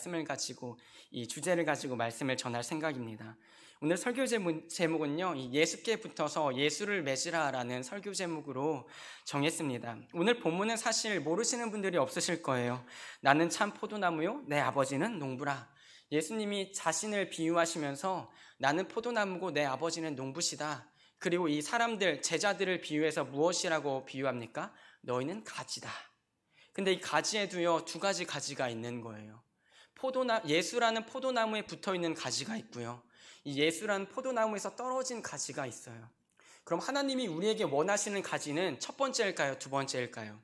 말씀을 가지고 이 주제를 가지고 말씀을 전할 생각입니다. 오늘 설교 제목은요, 예수께 붙어서 예수를 맺으라라는 설교 제목으로 정했습니다. 오늘 본문은 사실 모르시는 분들이 없으실 거예요. 나는 참 포도나무요, 내 아버지는 농부라. 예수님이 자신을 비유하시면서 나는 포도나무고 내 아버지는 농부시다. 그리고 이 사람들, 제자들을 비유해서 무엇이라고 비유합니까? 너희는 가지다. 근데 이 가지에도요, 두 가지 가지가 있는 거예요. 예수라는 포도나무에 붙어있는 가지가 있고요, 이 예수라는 포도나무에서 떨어진 가지가 있어요. 그럼 하나님이 우리에게 원하시는 가지는 첫 번째일까요? 두 번째일까요?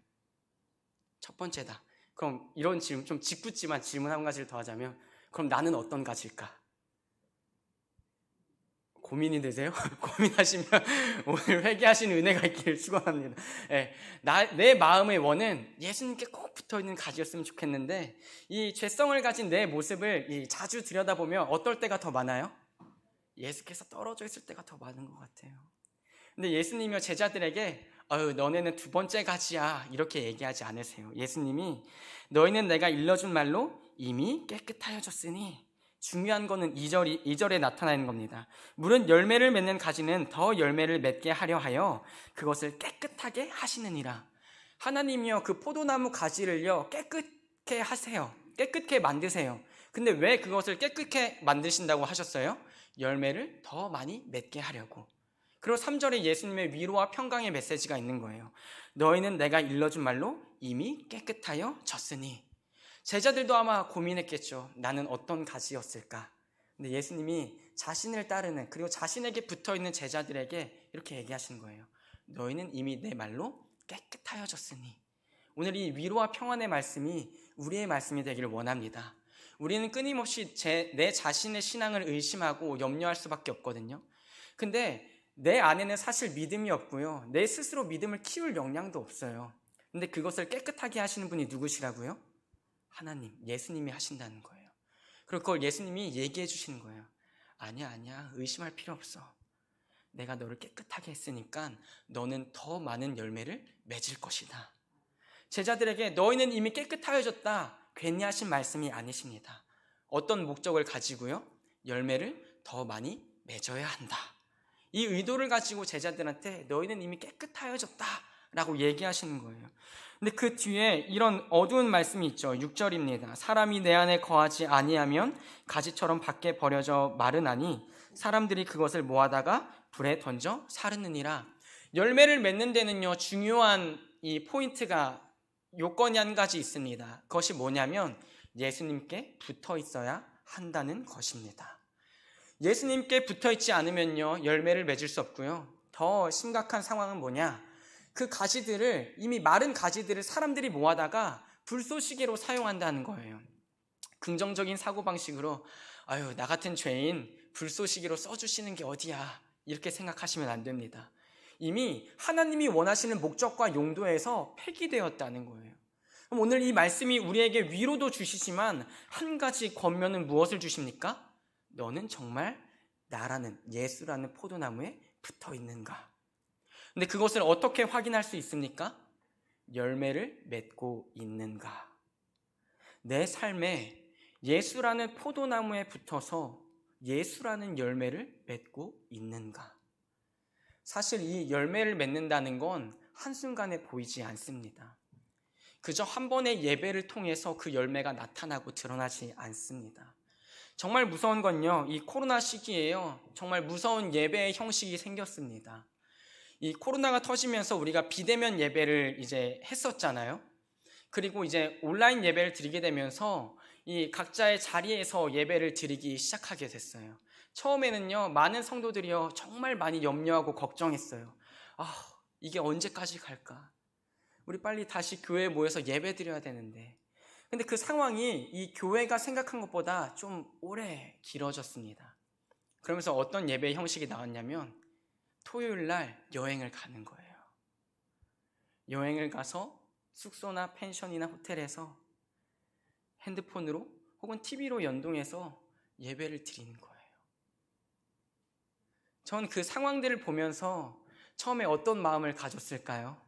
첫 번째다. 그럼 이런 질문, 좀 짓궂지만 질문 한 가지를 더 하자면, 그럼 나는 어떤 가지일까? 고민이 되세요? 고민하시면 오늘 회개하시는 은혜가 있기를 축원합니다. 내 마음의 원은 예수님께 꼭 붙어있는 가지였으면 좋겠는데, 이 죄성을 가진 내 모습을 자주 들여다보면 어떨 때가 더 많아요? 예수께서 떨어져 있을 때가 더 많은 것 같아요. 근데 예수님이요, 제자들에게 너네는 두 번째 가지야 이렇게 얘기하지 않으세요. 예수님이 너희는 내가 일러준 말로 이미 깨끗하여졌으니, 중요한 거는 2절에 나타나는 겁니다. 물은 열매를 맺는 가지는 더 열매를 맺게 하려 하여 그것을 깨끗하게 하시느니라. 하나님이요, 그 포도나무 가지를요 깨끗게 하세요. 깨끗게 만드세요. 근데 왜 그것을 깨끗게 만드신다고 하셨어요? 열매를 더 많이 맺게 하려고. 그리고 3절에 예수님의 위로와 평강의 메시지가 있는 거예요. 너희는 내가 일러준 말로 이미 깨끗하여 졌으니. 제자들도 아마 고민했겠죠. 나는 어떤 가지였을까? 근데 예수님이 자신을 따르는, 그리고 자신에게 붙어있는 제자들에게 이렇게 얘기하시는 거예요. 너희는 이미 내 말로 깨끗하여졌으니. 오늘 이 위로와 평안의 말씀이 우리의 말씀이 되기를 원합니다. 우리는 끊임없이 내 자신의 신앙을 의심하고 염려할 수밖에 없거든요. 근데 내 안에는 사실 믿음이 없고요, 내 스스로 믿음을 키울 역량도 없어요. 근데 그것을 깨끗하게 하시는 분이 누구시라고요? 하나님, 예수님이 하신다는 거예요. 그리고 그걸 예수님이 얘기해 주시는 거예요. 아니야, 의심할 필요 없어. 내가 너를 깨끗하게 했으니까 너는 더 많은 열매를 맺을 것이다. 제자들에게 너희는 이미 깨끗하여졌다, 괜히 하신 말씀이 아니십니다. 어떤 목적을 가지고요? 열매를 더 많이 맺어야 한다. 이 의도를 가지고 제자들한테 너희는 이미 깨끗하여졌다 라고 얘기하시는 거예요. 근데 그 뒤에 이런 어두운 말씀이 있죠. 6절입니다. 사람이 내 안에 거하지 아니하면 가지처럼 밖에 버려져 마르나니 사람들이 그것을 모아다가 불에 던져 사르느니라. 열매를 맺는 데는요, 중요한 이 포인트가, 요건이 한 가지 있습니다. 그것이 뭐냐면 예수님께 붙어 있어야 한다는 것입니다. 예수님께 붙어 있지 않으면요, 열매를 맺을 수 없고요, 더 심각한 상황은 뭐냐? 그 가지들을, 이미 마른 가지들을 사람들이 모아다가 불쏘시개로 사용한다는 거예요. 긍정적인 사고방식으로 나 같은 죄인 불쏘시개로 써주시는 게 어디야, 이렇게 생각하시면 안 됩니다. 이미 하나님이 원하시는 목적과 용도에서 폐기되었다는 거예요. 그럼 오늘 이 말씀이 우리에게 위로도 주시지만 한 가지 권면은 무엇을 주십니까? 너는 정말 나라는, 예수라는 포도나무에 붙어 있는가? 근데 그것을 어떻게 확인할 수 있습니까? 열매를 맺고 있는가? 내 삶에 예수라는 포도나무에 붙어서 예수라는 열매를 맺고 있는가? 사실 이 열매를 맺는다는 건 한순간에 보이지 않습니다. 그저 한 번의 예배를 통해서 그 열매가 나타나고 드러나지 않습니다. 정말 무서운 건요, 이 코로나 시기에요, 정말 무서운 예배의 형식이 생겼습니다. 이 코로나가 터지면서 우리가 비대면 예배를 이제 했었잖아요. 그리고 이제 온라인 예배를 드리게 되면서 이 각자의 자리에서 예배를 드리기 시작하게 됐어요. 처음에는요, 많은 성도들이요, 정말 많이 염려하고 걱정했어요. 이게 언제까지 갈까? 우리 빨리 다시 교회에 모여서 예배 드려야 되는데. 근데 그 상황이 이 교회가 생각한 것보다 좀 오래 길어졌습니다. 그러면서 어떤 예배 형식이 나왔냐면 토요일 날 여행을 가는 거예요. 여행을 가서 숙소나 펜션이나 호텔에서 핸드폰으로 혹은 TV로 연동해서 예배를 드리는 거예요. 전 그 상황들을 보면서 처음에 어떤 마음을 가졌을까요?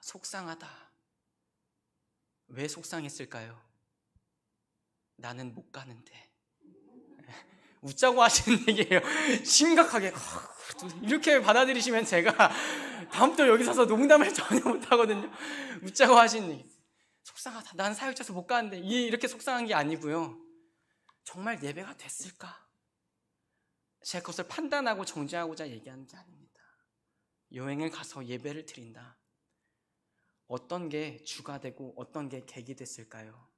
속상하다. 왜 속상했을까요? 나는 못 가는데. 웃자고 하시는 얘기예요. 심각하게 이렇게 받아들이시면 제가 다음부터 여기 서서 농담을 전혀 못하거든요. 웃자고 하시는 얘기. 속상하다. 나는 사역자서 못 가는데. 이렇게 속상한 게 아니고요. 정말 예배가 됐을까? 제가 그것을 판단하고 정죄하고자 얘기하는 게 아닙니다. 여행을 가서 예배를 드린다. 어떤 게 주가 되고 어떤 게 객이 됐을까요?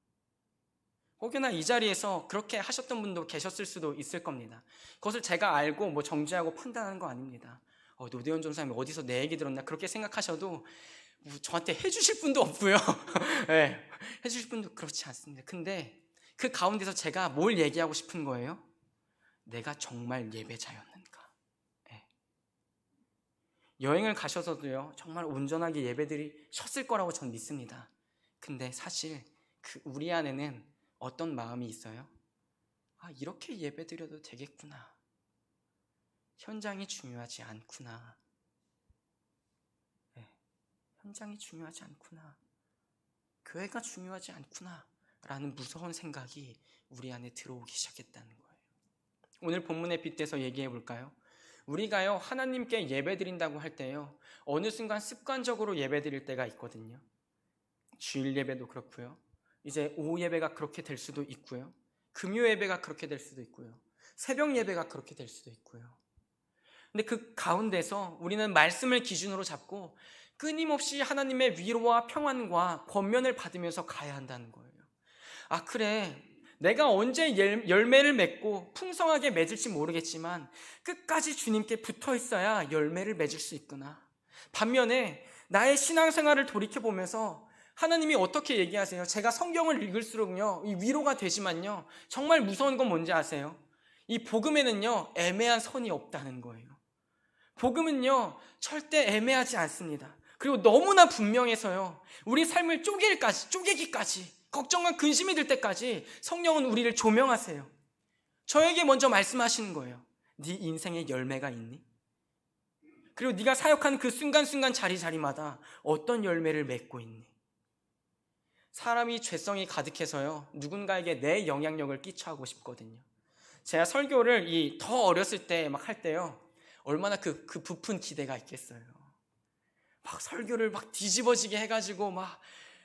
혹여나 이 자리에서 그렇게 하셨던 분도 계셨을 수도 있을 겁니다. 그것을 제가 알고 정죄하고 판단하는 거 아닙니다. 노대현 전사님이 어디서 내 얘기 들었나 그렇게 생각하셔도 저한테 해주실 분도 없고요. 네, 해주실 분도 그렇지 않습니다. 근데 그 가운데서 제가 뭘 얘기하고 싶은 거예요? 내가 정말 예배자였는가? 네. 여행을 가셔서도요 정말 온전하게 예배드리셨을 거라고 전 믿습니다. 근데 사실 우리 안에는 어떤 마음이 있어요? 이렇게 예배드려도 되겠구나. 현장이 중요하지 않구나. 네, 현장이 중요하지 않구나. 교회가 중요하지 않구나. 라는 무서운 생각이 우리 안에 들어오기 시작했다는 거예요. 오늘 본문에 빗대서 얘기해 볼까요? 우리가요 하나님께 예배드린다고 할 때요 어느 순간 습관적으로 예배드릴 때가 있거든요. 주일 예배도 그렇고요. 이제 오후 예배가 그렇게 될 수도 있고요. 금요 예배가 그렇게 될 수도 있고요. 새벽 예배가 그렇게 될 수도 있고요. 근데 그 가운데서 우리는 말씀을 기준으로 잡고 끊임없이 하나님의 위로와 평안과 권면을 받으면서 가야 한다는 거예요. 그래. 내가 언제 열매를 맺고 풍성하게 맺을지 모르겠지만 끝까지 주님께 붙어 있어야 열매를 맺을 수 있구나. 반면에 나의 신앙생활을 돌이켜보면서 하나님이 어떻게 얘기하세요? 제가 성경을 읽을수록요 이 위로가 되지만요 정말 무서운 건 뭔지 아세요? 이 복음에는요 애매한 선이 없다는 거예요. 복음은요 절대 애매하지 않습니다. 그리고 너무나 분명해서요 우리 삶을 쪼개기까지 걱정과 근심이 들 때까지 성령은 우리를 조명하세요. 저에게 먼저 말씀하시는 거예요. 네 인생에 열매가 있니? 그리고 네가 사역하는 그 순간순간 자리마다 어떤 열매를 맺고 있니? 사람이 죄성이 가득해서요 누군가에게 내 영향력을 끼쳐하고 싶거든요. 제가 설교를 더 어렸을 때 막 할 때요 얼마나 그 부푼 기대가 있겠어요. 막 설교를 막 뒤집어지게 해가지고 막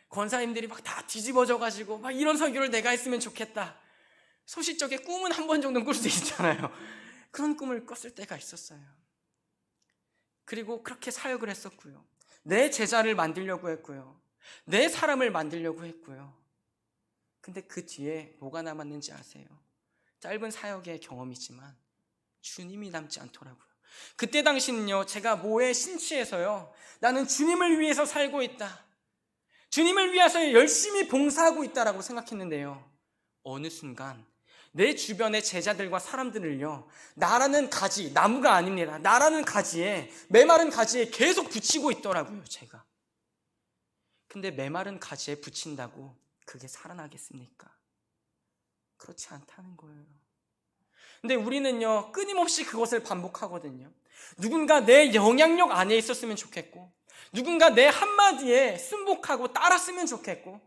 권사님들이 막 다 뒤집어져가지고 막 이런 설교를 내가 했으면 좋겠다. 소시적에 꿈은 한 번 정도는 꿀 수 있잖아요. 그런 꿈을 꿨을 때가 있었어요. 그리고 그렇게 사역을 했었고요. 내 제자를 만들려고 했고요. 내 사람을 만들려고 했고요. 근데 그 뒤에 뭐가 남았는지 아세요? 짧은 사역의 경험이지만 주님이 남지 않더라고요. 그때 당시는요 제가 뭐에 심취해서요 나는 주님을 위해서 살고 있다, 주님을 위해서 열심히 봉사하고 있다라고 생각했는데요 어느 순간 내 주변의 제자들과 사람들을요 나라는 가지, 나무가 아닙니다, 나라는 가지에, 메마른 가지에 계속 붙이고 있더라고요. 제가 근데 메마른 가지에 붙인다고 그게 살아나겠습니까? 그렇지 않다는 거예요. 근데 우리는요 끊임없이 그것을 반복하거든요. 누군가 내 영향력 안에 있었으면 좋겠고, 누군가 내 한마디에 순복하고 따랐으면 좋겠고,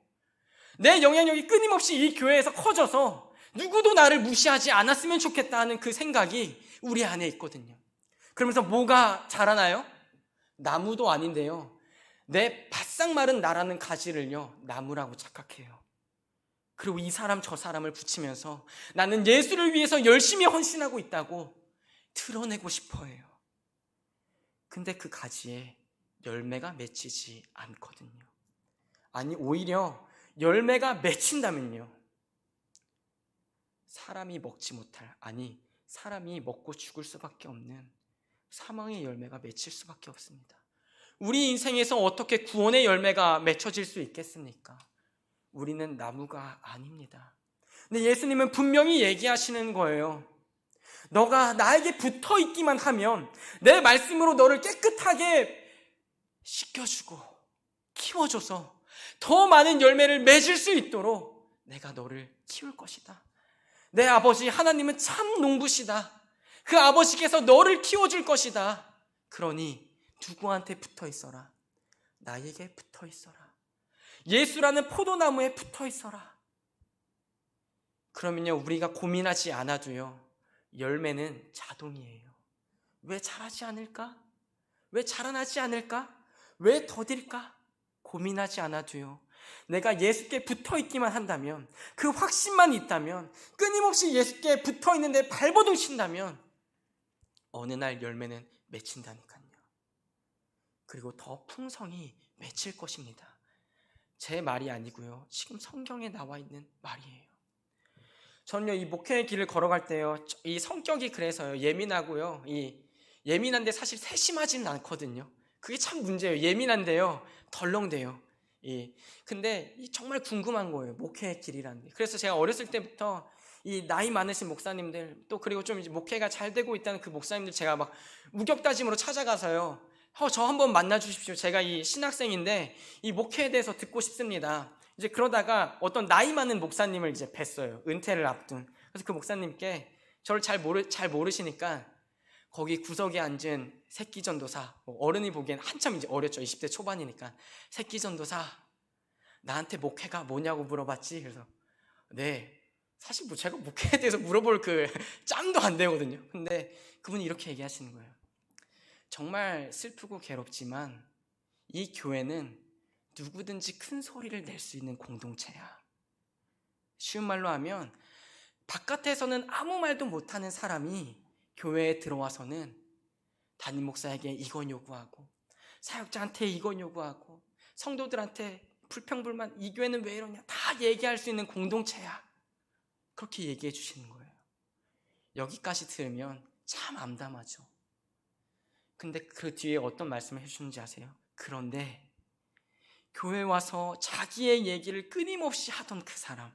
내 영향력이 끊임없이 이 교회에서 커져서 누구도 나를 무시하지 않았으면 좋겠다 하는 그 생각이 우리 안에 있거든요. 그러면서 뭐가 자라나요? 나무도 아닌데요 내 바싹 마른 나라는 가지를요 나무라고 착각해요. 그리고 이 사람 저 사람을 붙이면서 나는 예수를 위해서 열심히 헌신하고 있다고 드러내고 싶어 해요. 근데 그 가지에 열매가 맺히지 않거든요. 아니 오히려 열매가 맺힌다면요 사람이 먹지 못할, 아니 사람이 먹고 죽을 수밖에 없는 사망의 열매가 맺힐 수밖에 없습니다. 우리 인생에서 어떻게 구원의 열매가 맺혀질 수 있겠습니까? 우리는 나무가 아닙니다. 근데 예수님은 분명히 얘기하시는 거예요. 너가 나에게 붙어 있기만 하면 내 말씀으로 너를 깨끗하게 씻겨주고 키워줘서 더 많은 열매를 맺을 수 있도록 내가 너를 키울 것이다. 내 아버지 하나님은 참 농부시다. 그 아버지께서 너를 키워줄 것이다. 그러니 누구한테 붙어 있어라? 나에게 붙어 있어라. 예수라는 포도나무에 붙어 있어라. 그러면요, 우리가 고민하지 않아도요, 열매는 자동이에요. 왜 자라지 않을까? 왜 자라나지 않을까? 왜 더딜까? 고민하지 않아도요, 내가 예수께 붙어 있기만 한다면, 그 확신만 있다면, 끊임없이 예수께 붙어 있는데 발버둥 친다면 어느 날 열매는 맺힌다니까요. 그리고 더 풍성히 맺힐 것입니다. 제 말이 아니고요, 지금 성경에 나와 있는 말이에요. 저는요, 이 목회의 길을 걸어갈 때요, 이 성격이 그래서요, 예민하고요, 예민한데 사실 세심하지는 않거든요. 그게 참 문제예요. 예민한데요, 덜렁대요. 근데 정말 궁금한 거예요, 목회의 길이라는 게. 그래서 제가 어렸을 때부터 이 나이 많으신 목사님들, 또 그리고 좀 이제 목회가 잘 되고 있다는 그 목사님들 제가 막 무격다짐으로 찾아가서요, 저 한번 만나 주십시오. 제가 이 신학생인데 이 목회에 대해서 듣고 싶습니다. 이제 그러다가 어떤 나이 많은 목사님을 이제 뵀어요. 은퇴를 앞둔. 그래서 그 목사님께 저를 잘 모르시니까 거기 구석에 앉은 새끼 전도사, 어른이 보기엔 한참 이제 어렸죠. 20대 초반이니까. 새끼 전도사, 나한테 목회가 뭐냐고 물어봤지. 그래서 네, 사실 뭐 제가 목회에 대해서 물어볼 그 짬도 안 되거든요. 근데 그분이 이렇게 얘기하시는 거예요. 정말 슬프고 괴롭지만 이 교회는 누구든지 큰 소리를 낼 수 있는 공동체야. 쉬운 말로 하면 바깥에서는 아무 말도 못하는 사람이 교회에 들어와서는 담임 목사에게 이건 요구하고, 사역자한테 이건 요구하고, 성도들한테 불평불만, 이 교회는 왜 이러냐, 다 얘기할 수 있는 공동체야. 그렇게 얘기해 주시는 거예요. 여기까지 들으면 참 암담하죠. 근데 그 뒤에 어떤 말씀을 해주는지 아세요? 그런데 교회 와서 자기의 얘기를 끊임없이 하던 그 사람,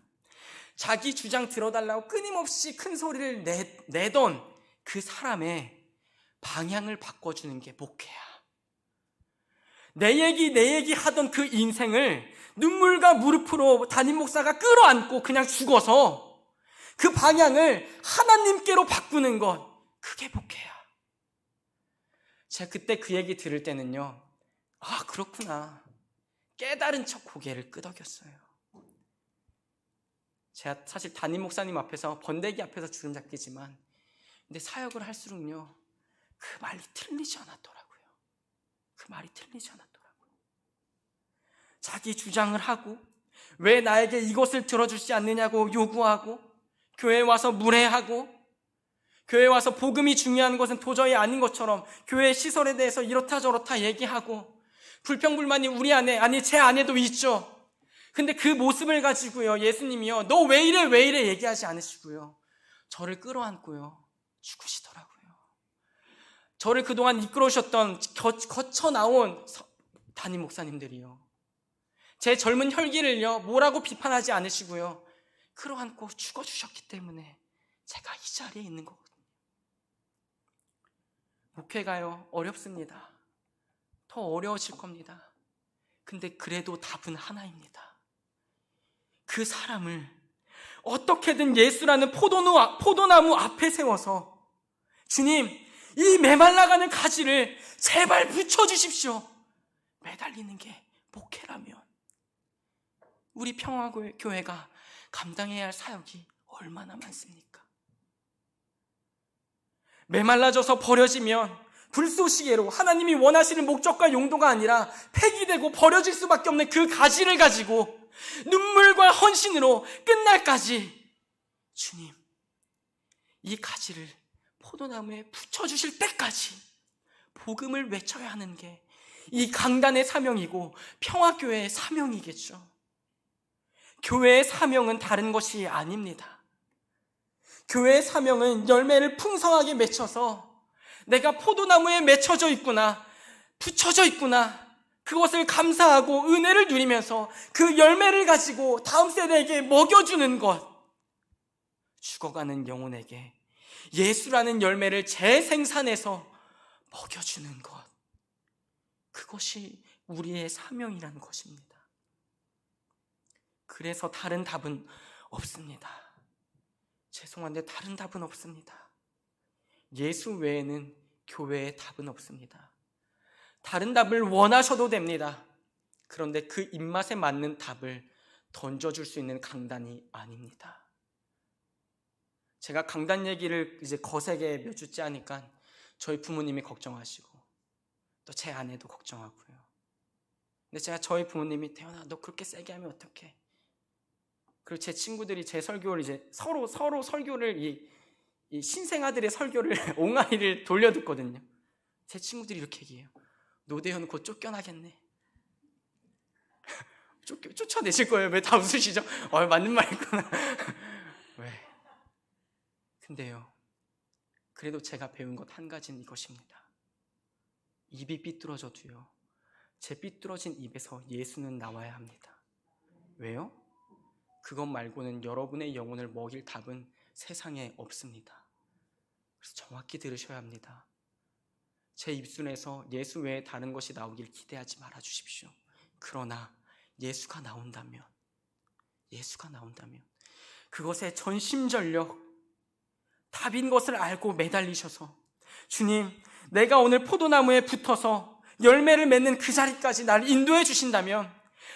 자기 주장 들어달라고 끊임없이 큰 소리를 내던 그 사람의 방향을 바꿔주는 게 목회야. 내 얘기 하던 그 인생을 눈물과 무릎으로 담임 목사가 끌어안고 그냥 죽어서 그 방향을 하나님께로 바꾸는 것, 그게 목회야. 제가 그때 그 얘기 들을 때는요, 아, 그렇구나, 깨달은 척 고개를 끄덕였어요. 제가 사실 담임 목사님 앞에서, 번데기 앞에서 주름 잡기지만, 근데 사역을 할수록요, 그 말이 틀리지 않았더라고요. 그 말이 틀리지 않았더라고요. 자기 주장을 하고, 왜 나에게 이것을 들어주지 않느냐고 요구하고, 교회에 와서 무례하고, 교회에 와서 복음이 중요한 것은 도저히 아닌 것처럼 교회 시설에 대해서 이렇다 저렇다 얘기하고, 불평불만이 우리 안에, 아니 제 안에도 있죠. 근데 그 모습을 가지고요, 예수님이요, 너 왜 이래 얘기하지 않으시고요, 저를 끌어안고요, 죽으시더라고요. 저를 그동안 이끌어오셨던 거쳐 나온 담임 목사님들이요, 제 젊은 혈기를요 뭐라고 비판하지 않으시고요, 끌어안고 죽어주셨기 때문에 제가 이 자리에 있는 거거든요. 목회가요, 어렵습니다. 더 어려워질 겁니다. 근데 그래도 답은 하나입니다. 그 사람을 어떻게든 예수라는 포도나무 앞에 세워서, 주님, 이 메말라가는 가지를 제발 붙여주십시오, 매달리는 게 목회라면 우리 평화교회가 감당해야 할 사역이 얼마나 많습니까? 메말라져서 버려지면 불쏘시개로 하나님이 원하시는 목적과 용도가 아니라 폐기되고 버려질 수밖에 없는 그 가지를 가지고 눈물과 헌신으로 끝날까지, 주님, 이 가지를 포도나무에 붙여주실 때까지 복음을 외쳐야 하는 게 이 강단의 사명이고 평화교회의 사명이겠죠. 교회의 사명은 다른 것이 아닙니다. 교회의 사명은 열매를 풍성하게 맺혀서 내가 포도나무에 맺혀져 있구나, 붙여져 있구나, 그것을 감사하고 은혜를 누리면서 그 열매를 가지고 다음 세대에게 먹여주는 것, 죽어가는 영혼에게 예수라는 열매를 재생산해서 먹여주는 것, 그것이 우리의 사명이라는 것입니다. 그래서 다른 답은 없습니다. 죄송한데 다른 답은 없습니다. 예수 외에는 교회에 답은 없습니다. 다른 답을 원하셔도 됩니다. 그런데 그 입맛에 맞는 답을 던져줄 수 있는 강단이 아닙니다. 제가 강단 얘기를 이제 거세게 몇 주째 하니까 저희 부모님이 걱정하시고 또 제 아내도 걱정하고요. 근데 제가 저희 부모님이 태연아 너 그렇게 세게 하면 어떡해? 그리고 제 친구들이 제 설교를 이제 서로 설교를 이 신생아들의 설교를 옹알이를 돌려 듣거든요. 제 친구들이 이렇게 얘기해요. 노대현 곧 쫓겨나겠네. 쫓아내실 거예요. 왜 다 웃으시죠? 맞는 말이구나. 왜? 근데요, 그래도 제가 배운 것 한 가지는 이것입니다. 입이 삐뚤어져도요, 제 삐뚤어진 입에서 예수는 나와야 합니다. 왜요? 그것 말고는 여러분의 영혼을 먹일 답은 세상에 없습니다. 그래서 정확히 들으셔야 합니다. 제 입술에서 예수 외에 다른 것이 나오길 기대하지 말아 주십시오. 그러나 예수가 나온다면 그것에 전심전력 답인 것을 알고 매달리셔서 주님, 내가 오늘 포도나무에 붙어서 열매를 맺는 그 자리까지 나를 인도해 주신다면,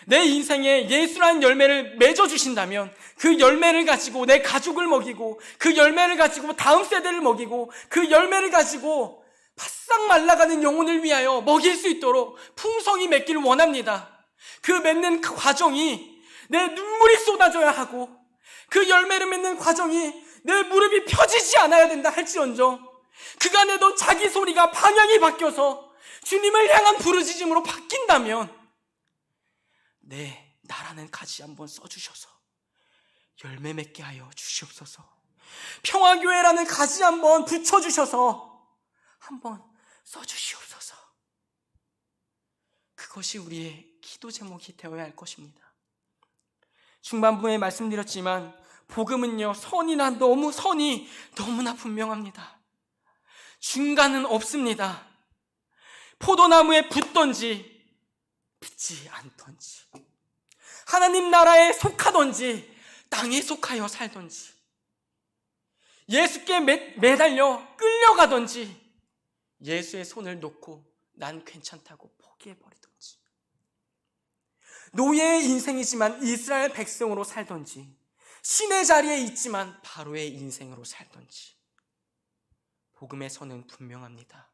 내 인생에 예수라는 열매를 맺어 주신다면 그 열매를 가지고 내 가족을 먹이고, 그 열매를 가지고 다음 세대를 먹이고, 그 열매를 가지고 바싹 말라가는 영혼을 위하여 먹일 수 있도록 풍성히 맺기를 원합니다. 그 맺는 그 과정이 내 눈물이 쏟아져야 하고, 그 열매를 맺는 과정이 내 무릎이 펴지지 않아야 된다 할지언정, 그간에도 자기 소리가 방향이 바뀌어서 주님을 향한 부르짖음으로 바뀐다면 나라는 가지 한번 써주셔서 열매 맺게 하여 주시옵소서. 평화교회라는 가지 한번 붙여주셔서 한번 써주시옵소서. 그것이 우리의 기도 제목이 되어야 할 것입니다. 중반부에 말씀드렸지만 복음은요, 선이 너무나 분명합니다. 중간은 없습니다. 포도나무에 붙던지 붙지 않던지, 하나님 나라에 속하던지 땅에 속하여 살던지, 예수께 매달려 끌려가던지, 예수의 손을 놓고 난 괜찮다고 포기해버리던지, 노예의 인생이지만 이스라엘 백성으로 살던지, 신의 자리에 있지만 바로의 인생으로 살던지, 복음의 선은 분명합니다.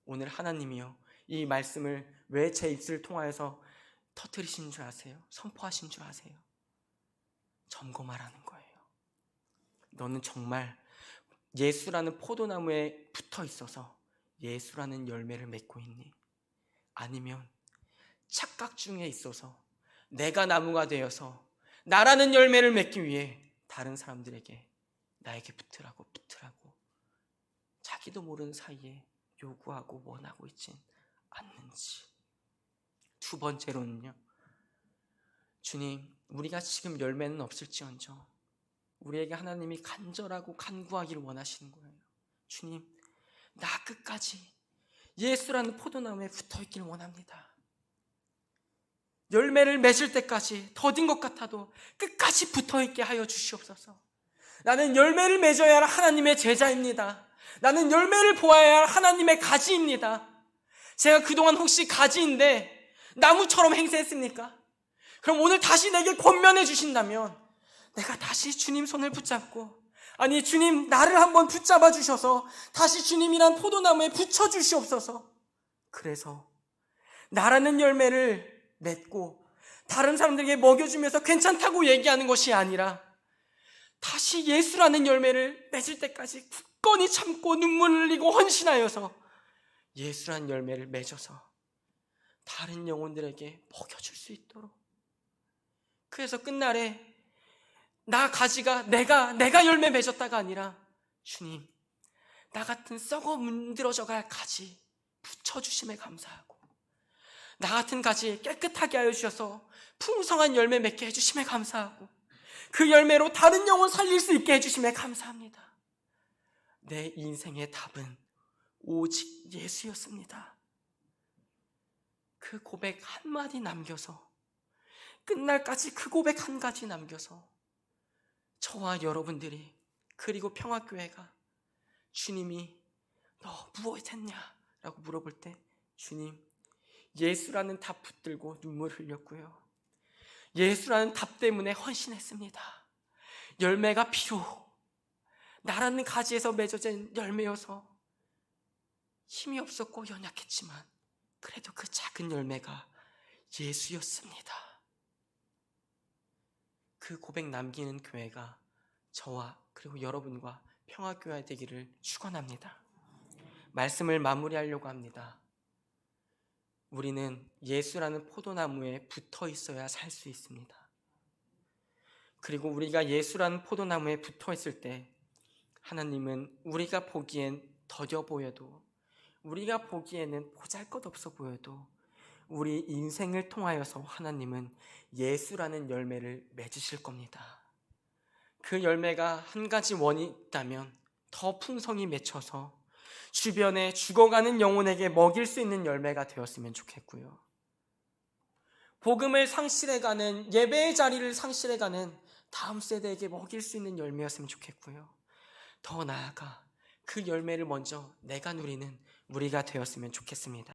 오늘 하나님이요, 이 말씀을 왜 제 입술을 통하여서 터뜨리신 줄 아세요? 선포하신 줄 아세요? 점검하라는 거예요. 너는 정말 예수라는 포도나무에 붙어 있어서 예수라는 열매를 맺고 있니? 아니면 착각 중에 있어서 내가 나무가 되어서 나라는 열매를 맺기 위해 다른 사람들에게 나에게 붙으라고 자기도 모르는 사이에 요구하고 원하고 있진 않는지. 두 번째로는요, 주님, 우리가 지금 열매는 없을지언정 우리에게 하나님이 간절하고 간구하기를 원하시는 거예요. 주님, 나 끝까지 예수라는 포도나무에 붙어있기를 원합니다. 열매를 맺을 때까지 더딘 것 같아도 끝까지 붙어있게 하여 주시옵소서. 나는 열매를 맺어야 할 하나님의 제자입니다. 나는 열매를 보아야 할 하나님의 가지입니다. 제가 그동안 혹시 가지인데 나무처럼 행세했습니까? 그럼 오늘 다시 내게 권면해 주신다면 내가 다시 주님 손을 붙잡고, 아니 주님 나를 한번 붙잡아 주셔서 다시 주님이란 포도나무에 붙여 주시옵소서. 그래서 나라는 열매를 맺고 다른 사람들에게 먹여주면서 괜찮다고 얘기하는 것이 아니라 다시 예수라는 열매를 맺을 때까지 굳건히 참고 눈물을 흘리고 헌신하여서 예수라는 열매를 맺어서 다른 영혼들에게 먹여줄 수 있도록. 그래서 끝날에 나 가지가 내가 열매 맺었다가 아니라 주님, 나 같은 썩어 문드러져갈 가지 붙여주심에 감사하고, 나 같은 가지 깨끗하게 하여 주셔서 풍성한 열매 맺게 해주심에 감사하고, 그 열매로 다른 영혼 살릴 수 있게 해주심에 감사합니다. 내 인생의 답은 오직 예수였습니다. 그 고백 한마디 남겨서, 끝날까지 그 고백 한 가지 남겨서 저와 여러분들이, 그리고 평화교회가 주님이 너 무엇했냐? 라고 물어볼 때 주님, 예수라는 답 붙들고 눈물 흘렸고요, 예수라는 답 때문에 헌신했습니다. 열매가 필요, 나라는 가지에서 맺어진 열매여서 힘이 없었고 연약했지만 그래도 그 작은 열매가 예수였습니다. 그 고백 남기는 교회가 저와 그리고 여러분과 평화교회 되기를 축원합니다. 말씀을 마무리하려고 합니다. 우리는 예수라는 포도나무에 붙어 있어야 살 수 있습니다. 그리고 우리가 예수라는 포도나무에 붙어 있을 때 하나님은 우리가 보기엔 더뎌 보여도, 우리가 보기에는 보잘것없어 보여도 우리 인생을 통하여서 하나님은 예수라는 열매를 맺으실 겁니다. 그 열매가 한 가지 원이 있다면 더 풍성히 맺혀서 주변에 죽어가는 영혼에게 먹일 수 있는 열매가 되었으면 좋겠고요. 복음을 상실해가는, 예배의 자리를 상실해가는 다음 세대에게 먹일 수 있는 열매였으면 좋겠고요. 더 나아가 그 열매를 먼저 내가 누리는 우리가 되었으면 좋겠습니다.